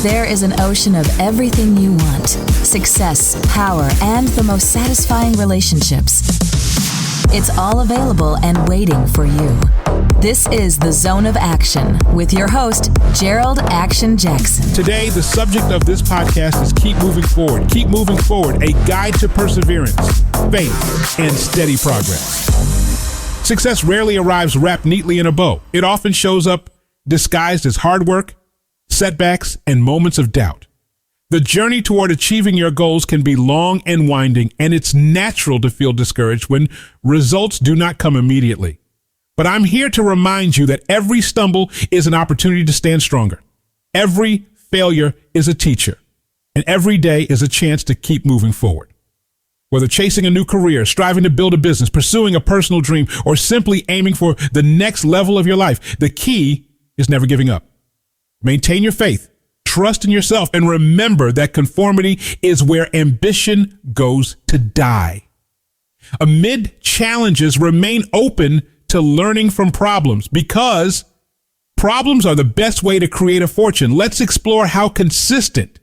There is an ocean of everything you want: success, power, and the most satisfying relationships. It's all available and waiting for you. This is The Zone of Action with your host, Gerald Action Jackson. Today, the subject of this podcast is Keep Moving Forward. Keep Moving Forward, a guide to perseverance, faith, and steady progress. Success rarely arrives wrapped neatly in a bow. It often shows up disguised as hard work, setbacks, and moments of doubt. The journey toward achieving your goals can be long and winding, and it's natural to feel discouraged when results do not come immediately. But I'm here to remind you that every stumble is an opportunity to stand stronger. Every failure is a teacher, and every day is a chance to keep moving forward. Whether chasing a new career, striving to build a business, pursuing a personal dream, or simply aiming for the next level of your life, the key is never giving up. Maintain your faith, trust in yourself, and remember that conformity is where ambition goes to die. Amid challenges, remain open to learning from problems, because problems are the best way to create a fortune. Let's explore how consistent,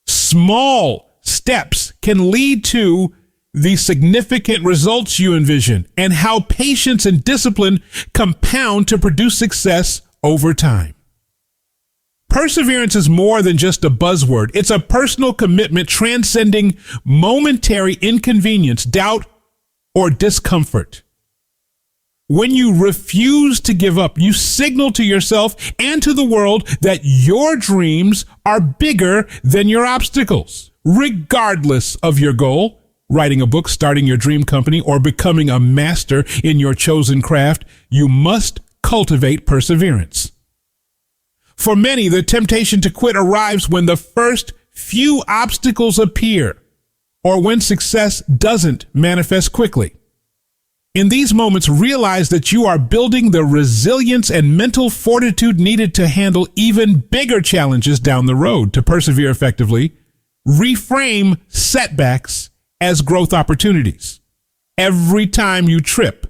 small steps can lead to the significant results you envision, and how patience and discipline compound to produce success over time. Perseverance is more than just a buzzword. It's a personal commitment transcending momentary inconvenience, doubt, or discomfort. When you refuse to give up, you signal to yourself and to the world that your dreams are bigger than your obstacles. Regardless of your goal, writing a book, starting your dream company, or becoming a master in your chosen craft, you must cultivate perseverance. For many, the temptation to quit arrives when the first few obstacles appear, or when success doesn't manifest quickly. In these moments, realize that you are building the resilience and mental fortitude needed to handle even bigger challenges down the road. To persevere effectively, reframe setbacks as growth opportunities. Every time you trip,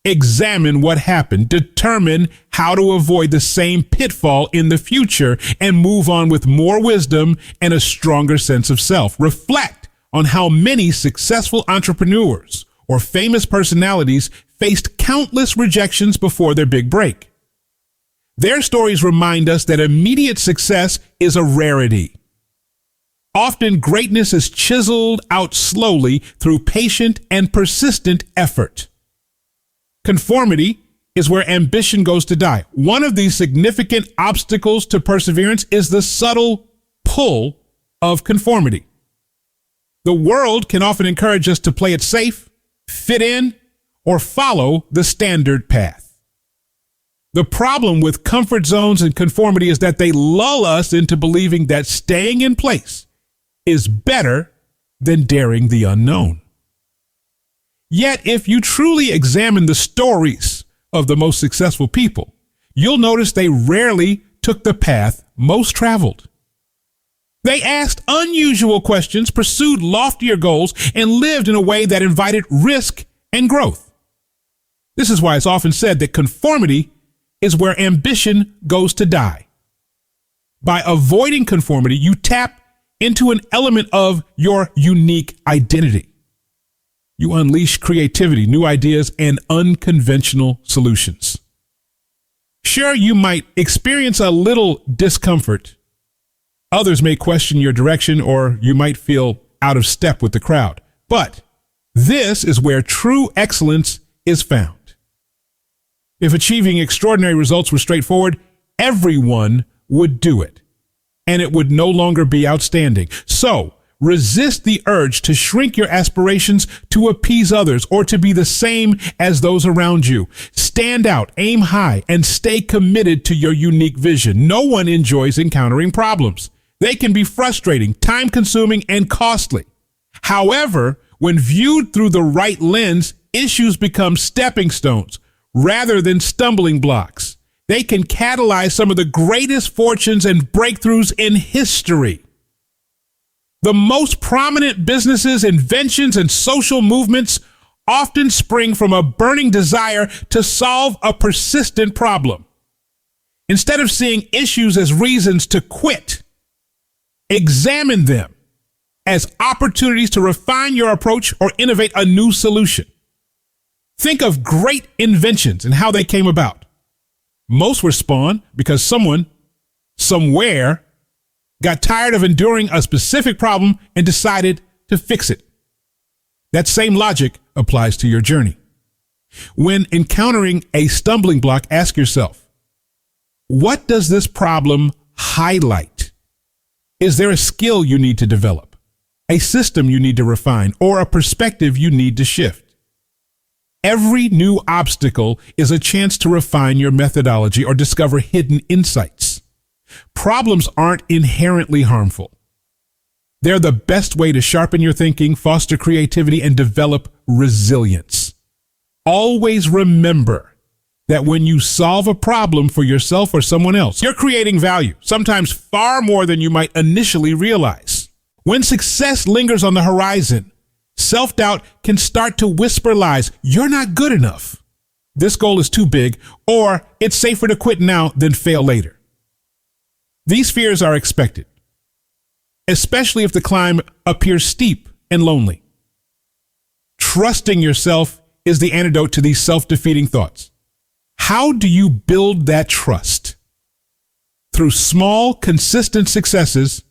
examine what happened, determine how to avoid the same pitfall in the future, and move on with more wisdom and a stronger sense of self. Reflect on how many successful entrepreneurs or famous personalities faced countless rejections before their big break. Their stories remind us that immediate success is a rarity. Often, greatness is chiseled out slowly through patient and persistent effort. Conformity is where ambition goes to die. One of these significant obstacles to perseverance is the subtle pull of conformity. The world can often encourage us to play it safe, fit in, or follow the standard path. The problem with comfort zones and conformity is that they lull us into believing that staying in place is better than daring the unknown. Yet, if you truly examine the stories of the most successful people, you'll notice they rarely took the path most traveled. They asked unusual questions, pursued loftier goals, and lived in a way that invited risk and growth. This is why it's often said that conformity is where ambition goes to die. By avoiding conformity, you tap into an element of your unique identity. You unleash creativity, new ideas, and unconventional solutions. Sure, you might experience a little discomfort. Others may question your direction, or you might feel out of step with the crowd. But this is where true excellence is found. If achieving extraordinary results were straightforward, everyone would do it, and it would no longer be outstanding. So, resist the urge to shrink your aspirations to appease others or to be the same as those around you. Stand out, aim high, and stay committed to your unique vision. No one enjoys encountering problems. They can be frustrating, time-consuming, and costly. However, when viewed through the right lens, issues become stepping stones rather than stumbling blocks. They can catalyze some of the greatest fortunes and breakthroughs in history. The most prominent businesses, inventions, and social movements often spring from a burning desire to solve a persistent problem. Instead of seeing issues as reasons to quit, Examine them as opportunities to refine your approach or innovate a new solution. Think of great inventions and how they came about. Most were spawned because someone, somewhere, got tired of enduring a specific problem and decided to fix it. That same logic applies to your journey. When encountering a stumbling block, ask yourself, what does this problem highlight? Is there a skill you need to develop, a system you need to refine, or a perspective you need to shift? Every new obstacle is a chance to refine your methodology or discover hidden insights. Problems aren't inherently harmful. They're the best way to sharpen your thinking, foster creativity, and develop resilience. Always remember that when you solve a problem for yourself or someone else, you're creating value, sometimes far more than you might initially realize. When success lingers on the horizon, self-doubt can start to whisper lies. You're not good enough. This goal is too big, or it's safer to quit now than fail later. These fears are expected, especially if the climb appears steep and lonely. Trusting yourself is the antidote to these self-defeating thoughts. How do you build that trust? Through small, consistent successes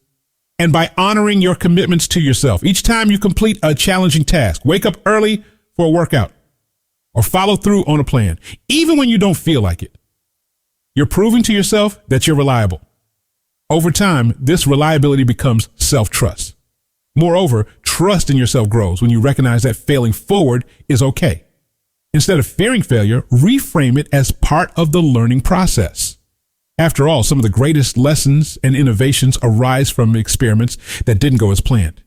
and by honoring your commitments to yourself. Each time you complete a challenging task, wake up early for a workout, or follow through on a plan, even when you don't feel like it, you're proving to yourself that you're reliable. Over time, this reliability becomes self-trust. Moreover, trust in yourself grows when you recognize that failing forward is okay. Instead of fearing failure, reframe it as part of the learning process. After all, some of the greatest lessons and innovations arise from experiments that didn't go as planned.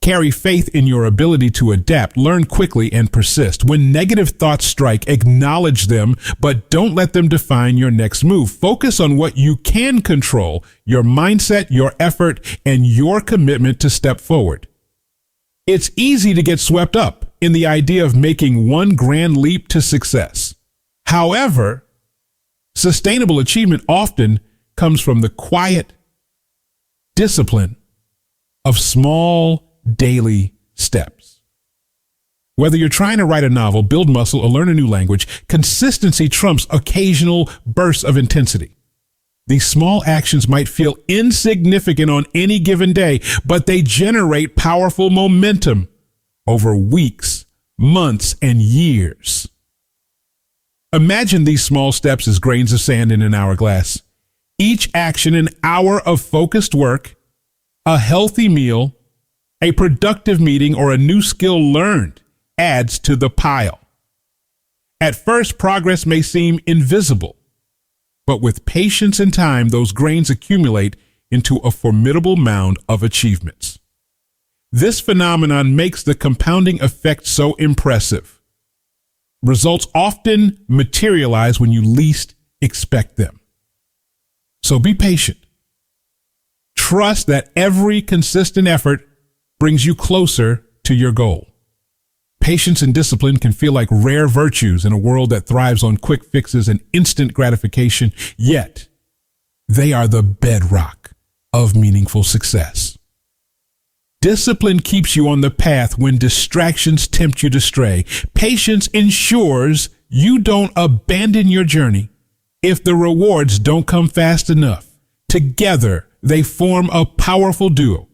Carry faith in your ability to adapt, learn quickly, and persist. When negative thoughts strike, acknowledge them, but don't let them define your next move. Focus on what you can control, your mindset, your effort, and your commitment to step forward. It's easy to get swept up in the idea of making one grand leap to success. However, sustainable achievement often comes from the quiet discipline of small daily steps. Whether you're trying to write a novel, build muscle, or learn a new language, consistency trumps occasional bursts of intensity. These small actions might feel insignificant on any given day, but they generate powerful momentum over weeks, months, and years. Imagine these small steps as grains of sand in an hourglass. Each action, an hour of focused work, a healthy meal, a productive meeting, or a new skill learned adds to the pile. At first, progress may seem invisible, but with patience and time, those grains accumulate into a formidable mound of achievements. This phenomenon makes the compounding effect so impressive. Results often materialize when you least expect them. So be patient. Trust that every consistent effort brings you closer to your goal. Patience and discipline can feel like rare virtues in a world that thrives on quick fixes and instant gratification, yet they are the bedrock of meaningful success. Discipline keeps you on the path when distractions tempt you to stray. Patience ensures you don't abandon your journey if the rewards don't come fast enough. Together, they form a powerful duo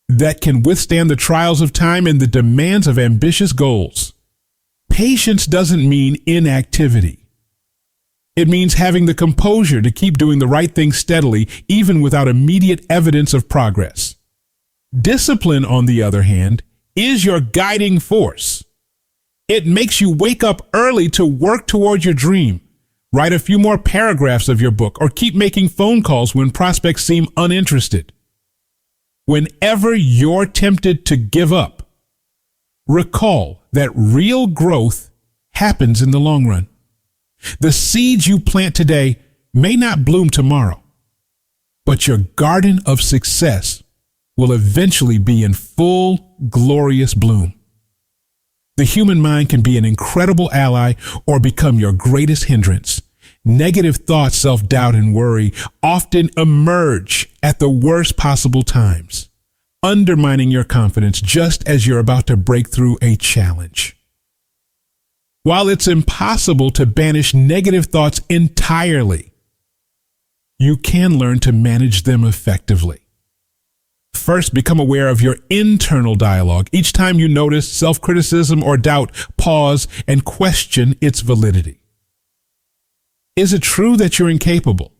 that can withstand the trials of time and the demands of ambitious goals. Patience doesn't mean inactivity. It means having the composure to keep doing the right thing steadily, even without immediate evidence of progress. Discipline, on the other hand, is your guiding force. It makes you wake up early to work toward your dream, write a few more paragraphs of your book, or keep making phone calls when prospects seem uninterested. Whenever you're tempted to give up, recall that real growth happens in the long run. The seeds you plant today may not bloom tomorrow, but your garden of success will eventually be in full, glorious bloom. The human mind can be an incredible ally or become your greatest hindrance. Negative thoughts, self-doubt, and worry often emerge at the worst possible times, undermining your confidence just as you're about to break through a challenge. While it's impossible to banish negative thoughts entirely, you can learn to manage them effectively. First, become aware of your internal dialogue. Each time you notice self-criticism or doubt, pause and question its validity. Is it true that you're incapable?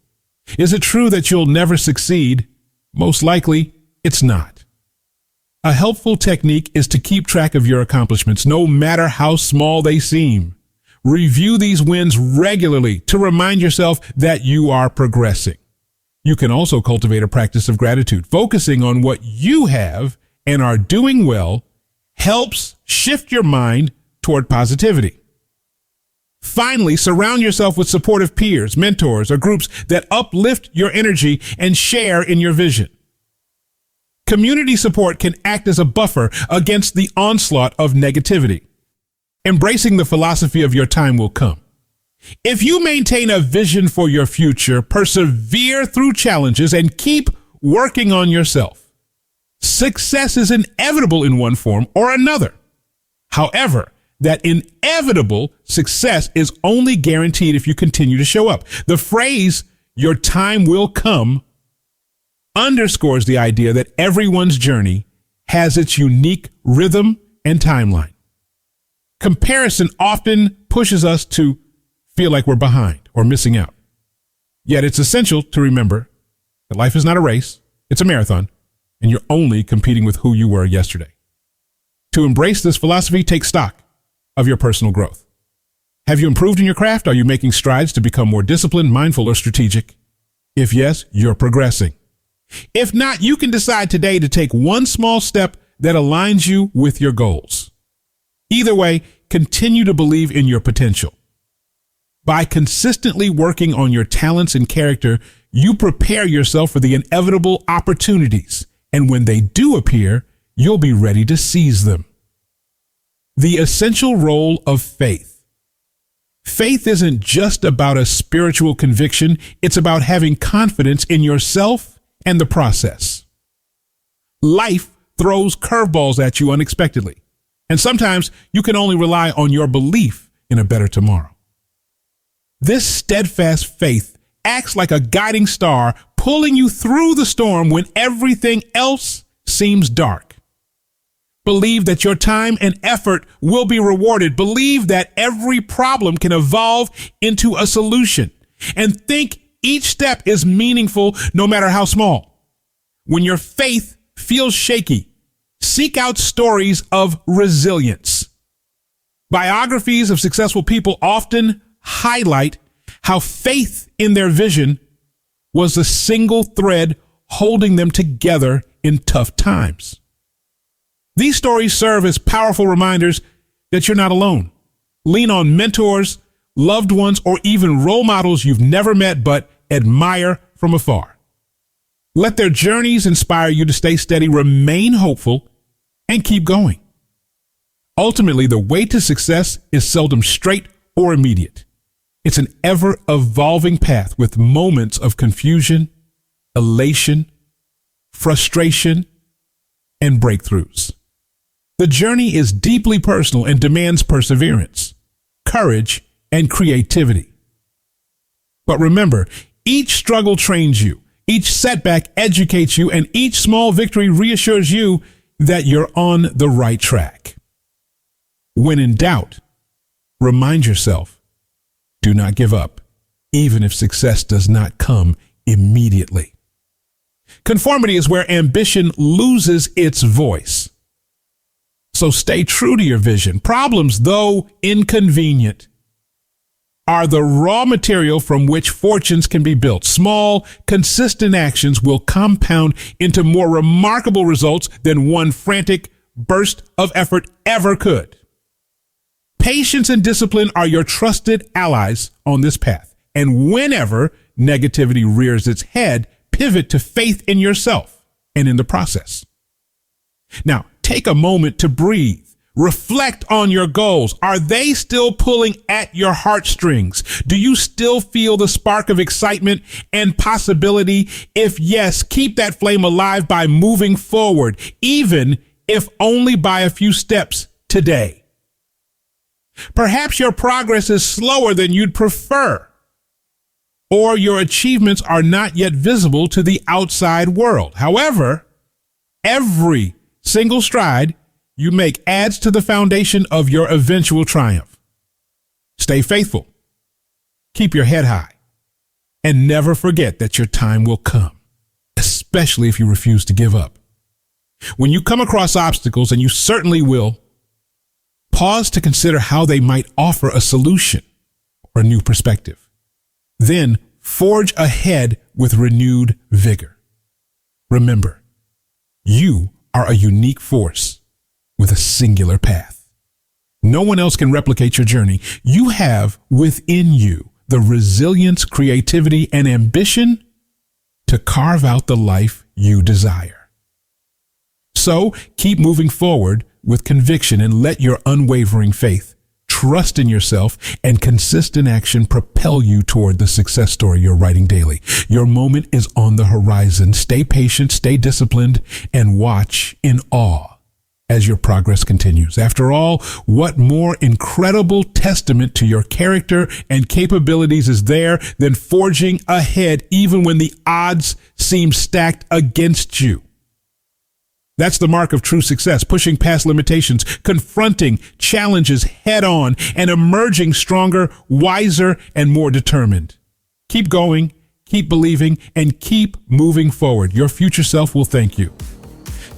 Is it true that you'll never succeed? Most likely, it's not. A helpful technique is to keep track of your accomplishments, no matter how small they seem. Review these wins regularly to remind yourself that you are progressing. You can also cultivate a practice of gratitude. Focusing on what you have and are doing well helps shift your mind toward positivity. Finally, surround yourself with supportive peers, mentors, or groups that uplift your energy and share in your vision. Community support can act as a buffer against the onslaught of negativity. Embracing the philosophy of your time will come. If you maintain a vision for your future, persevere through challenges, and keep working on yourself, success is inevitable in one form or another. However, that inevitable success is only guaranteed if you continue to show up. The phrase, "your time will come," underscores the idea that everyone's journey has its unique rhythm and timeline. Comparison often pushes us to feel like we're behind or missing out. Yet it's essential to remember that life is not a race, it's a marathon, and you're only competing with who you were yesterday. To embrace this philosophy, take stock of your personal growth. Have you improved in your craft? Are you making strides to become more disciplined, mindful, or strategic? If yes, you're progressing. If not, you can decide today to take one small step that aligns you with your goals. Either way, continue to believe in your potential. By consistently working on your talents and character, you prepare yourself for the inevitable opportunities, and when they do appear, you'll be ready to seize them. The essential role of faith. Faith isn't just about a spiritual conviction, it's about having confidence in yourself and the process. Life throws curveballs at you unexpectedly, and sometimes you can only rely on your belief in a better tomorrow. This steadfast faith acts like a guiding star, pulling you through the storm when everything else seems dark. Believe that your time and effort will be rewarded. Believe that every problem can evolve into a solution. And think each step is meaningful no matter how small. When your faith feels shaky, seek out stories of resilience. Biographies of successful people often highlight how faith in their vision was the single thread holding them together in tough times. These stories serve as powerful reminders that you're not alone. Lean on mentors, loved ones, or even role models you've never met but admire from afar. Let their journeys inspire you to stay steady, remain hopeful, and keep going. Ultimately, the way to success is seldom straight or immediate. It's an ever-evolving path with moments of confusion, elation, frustration, and breakthroughs. The journey is deeply personal and demands perseverance, courage, and creativity. But remember, each struggle trains you, each setback educates you, and each small victory reassures you that you're on the right track. When in doubt, remind yourself, do not give up, even if success does not come immediately. Conformity is where ambition loses its voice. So stay true to your vision. Problems, though inconvenient, are the raw material from which fortunes can be built. Small, consistent actions will compound into more remarkable results than one frantic burst of effort ever could. Patience and discipline are your trusted allies on this path. And whenever negativity rears its head, pivot to faith in yourself and in the process. Now, take a moment to breathe. Reflect on your goals. Are they still pulling at your heartstrings? Do you still feel the spark of excitement and possibility? If yes, keep that flame alive by moving forward, even if only by a few steps today. Perhaps your progress is slower than you'd prefer, or your achievements are not yet visible to the outside world. However, every single stride you make adds to the foundation of your eventual triumph. Stay faithful, keep your head high, and never forget that your time will come, especially if you refuse to give up. When you come across obstacles, and you certainly will, pause to consider how they might offer a solution or a new perspective. Then forge ahead with renewed vigor. Remember, you are a unique force with a singular path. No one else can replicate your journey. You have within you the resilience, creativity, and ambition to carve out the life you desire. So keep moving forward with conviction and let your unwavering faith, trust in yourself, and consistent action propel you toward the success story you're writing daily. Your moment is on the horizon. Stay patient, stay disciplined, and watch in awe as your progress continues. After all, what more incredible testament to your character and capabilities is there than forging ahead even when the odds seem stacked against you? That's the mark of true success, pushing past limitations, confronting challenges head on, and emerging stronger, wiser, and more determined. Keep going, keep believing, and keep moving forward. Your future self will thank you.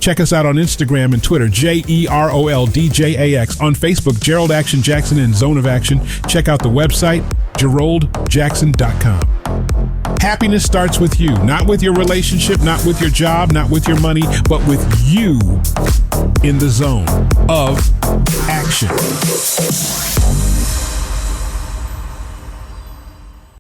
Check us out on Instagram and Twitter, JEROLDJAX. On Facebook, Gerald Action Jackson and Zone of Action. Check out the website, GeraldJackson.com. Happiness starts with you, not with your relationship, not with your job, not with your money, but with you in the zone of action.